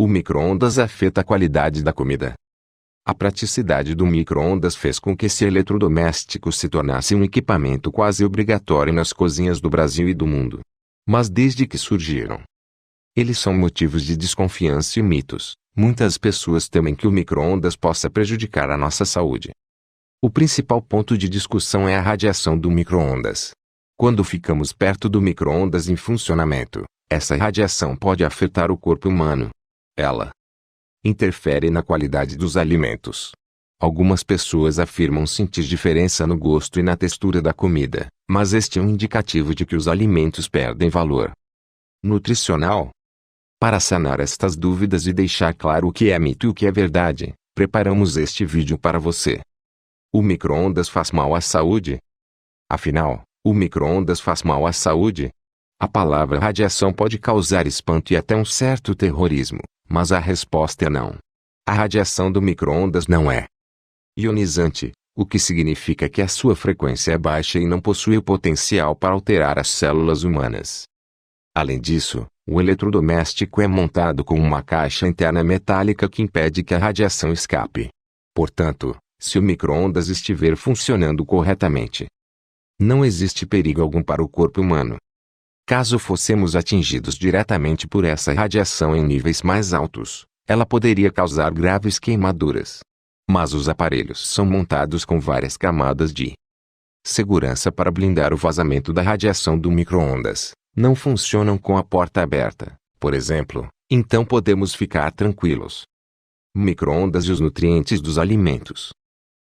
O micro-ondas afeta a qualidade da comida. A praticidade do micro-ondas fez com que esse eletrodoméstico se tornasse um equipamento quase obrigatório nas cozinhas do Brasil e do mundo. Mas desde que surgiram, eles são motivos de desconfiança e mitos. Muitas pessoas temem que o micro-ondas possa prejudicar a nossa saúde. O principal ponto de discussão é a radiação do micro-ondas. Quando ficamos perto do micro-ondas em funcionamento, essa radiação pode afetar o corpo humano. Ela interfere na qualidade dos alimentos. Algumas pessoas afirmam sentir diferença no gosto e na textura da comida, mas este é um indicativo de que os alimentos perdem valor nutricional. Para sanar estas dúvidas e deixar claro o que é mito e o que é verdade, preparamos este vídeo para você. O micro-ondas faz mal à saúde? Afinal, o micro-ondas faz mal à saúde? A palavra radiação pode causar espanto e até um certo terrorismo, mas a resposta é não. A radiação do micro-ondas não é ionizante, o que significa que a sua frequência é baixa e não possui o potencial para alterar as células humanas. Além disso, o eletrodoméstico é montado com uma caixa interna metálica que impede que a radiação escape. Portanto, se o micro-ondas estiver funcionando corretamente, não existe perigo algum para o corpo humano. Caso fossemos atingidos diretamente por essa radiação em níveis mais altos, ela poderia causar graves queimaduras. Mas os aparelhos são montados com várias camadas de segurança para blindar o vazamento da radiação do micro-ondas. Não funcionam com a porta aberta, por exemplo, então podemos ficar tranquilos. Micro-ondas e os nutrientes dos alimentos.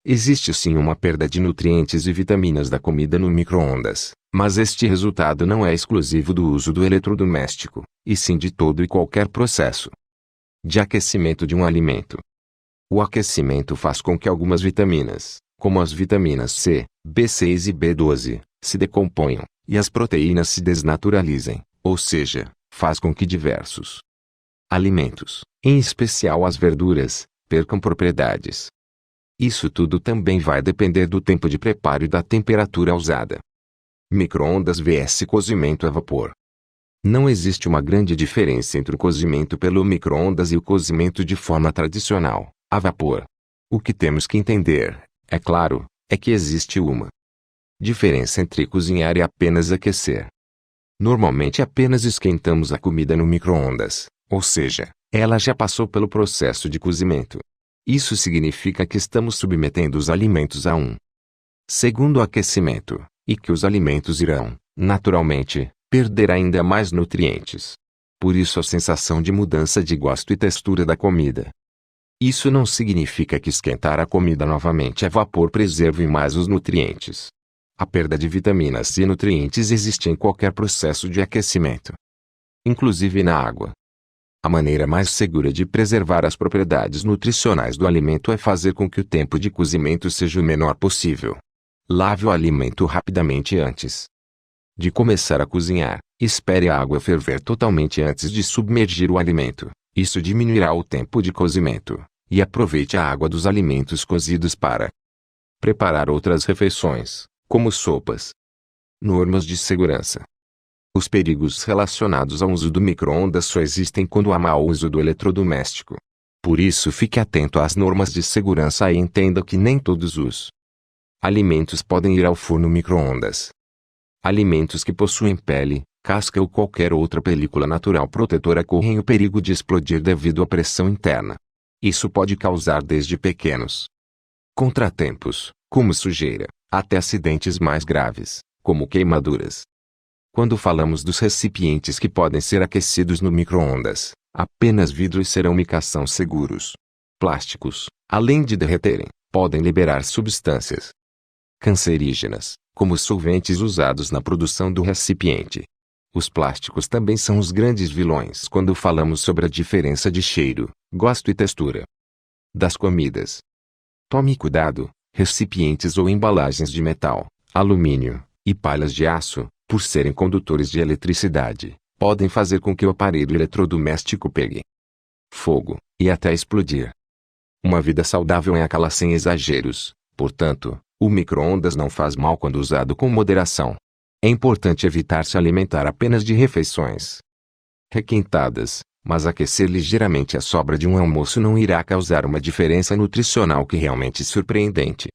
Existe sim uma perda de nutrientes e vitaminas da comida no micro-ondas, mas este resultado não é exclusivo do uso do eletrodoméstico, e sim de todo e qualquer processo de aquecimento de um alimento. O aquecimento faz com que algumas vitaminas, como as vitaminas C, B6 e B12, se decomponham, e as proteínas se desnaturalizem, ou seja, faz com que diversos alimentos, em especial as verduras, percam propriedades. Isso tudo também vai depender do tempo de preparo e da temperatura usada. Micro-ondas vs cozimento a vapor. Não existe uma grande diferença entre o cozimento pelo micro-ondas e o cozimento de forma tradicional, a vapor. O que temos que entender, é claro, é que existe uma diferença entre cozinhar e apenas aquecer. Normalmente apenas esquentamos a comida no micro-ondas, ou seja, ela já passou pelo processo de cozimento. Isso significa que estamos submetendo os alimentos a um segundo aquecimento, e que os alimentos irão, naturalmente, perder ainda mais nutrientes. Por isso a sensação de mudança de gosto e textura da comida. Isso não significa que esquentar a comida novamente a vapor preserve mais os nutrientes. A perda de vitaminas e nutrientes existe em qualquer processo de aquecimento, inclusive na água. A maneira mais segura de preservar as propriedades nutricionais do alimento é fazer com que o tempo de cozimento seja o menor possível. Lave o alimento rapidamente antes de começar a cozinhar. Espere a água ferver totalmente antes de submergir o alimento. Isso diminuirá o tempo de cozimento. E aproveite a água dos alimentos cozidos para preparar outras refeições, como sopas. Normas de segurança. Os perigos relacionados ao uso do micro-ondas só existem quando há mau uso do eletrodoméstico. Por isso fique atento às normas de segurança e entenda que nem todos os alimentos podem ir ao forno micro-ondas. Alimentos que possuem pele, casca ou qualquer outra película natural protetora correm o perigo de explodir devido à pressão interna. Isso pode causar desde pequenos contratempos, como sujeira, até acidentes mais graves, como queimaduras. Quando falamos dos recipientes que podem ser aquecidos no micro-ondas, apenas vidro e cerâmica são seguros. Plásticos, além de derreterem, podem liberar substâncias cancerígenas, como solventes usados na produção do recipiente. Os plásticos também são os grandes vilões quando falamos sobre a diferença de cheiro, gosto e textura das comidas. Tome cuidado, recipientes ou embalagens de metal, alumínio e palhas de aço, por serem condutores de eletricidade, podem fazer com que o aparelho eletrodoméstico pegue fogo e até explodir. Uma vida saudável é aquela sem exageros, portanto, o micro-ondas não faz mal quando usado com moderação. É importante evitar se alimentar apenas de refeições requentadas, Mas aquecer ligeiramente a sobra de um almoço não irá causar uma diferença nutricional que realmente surpreendente.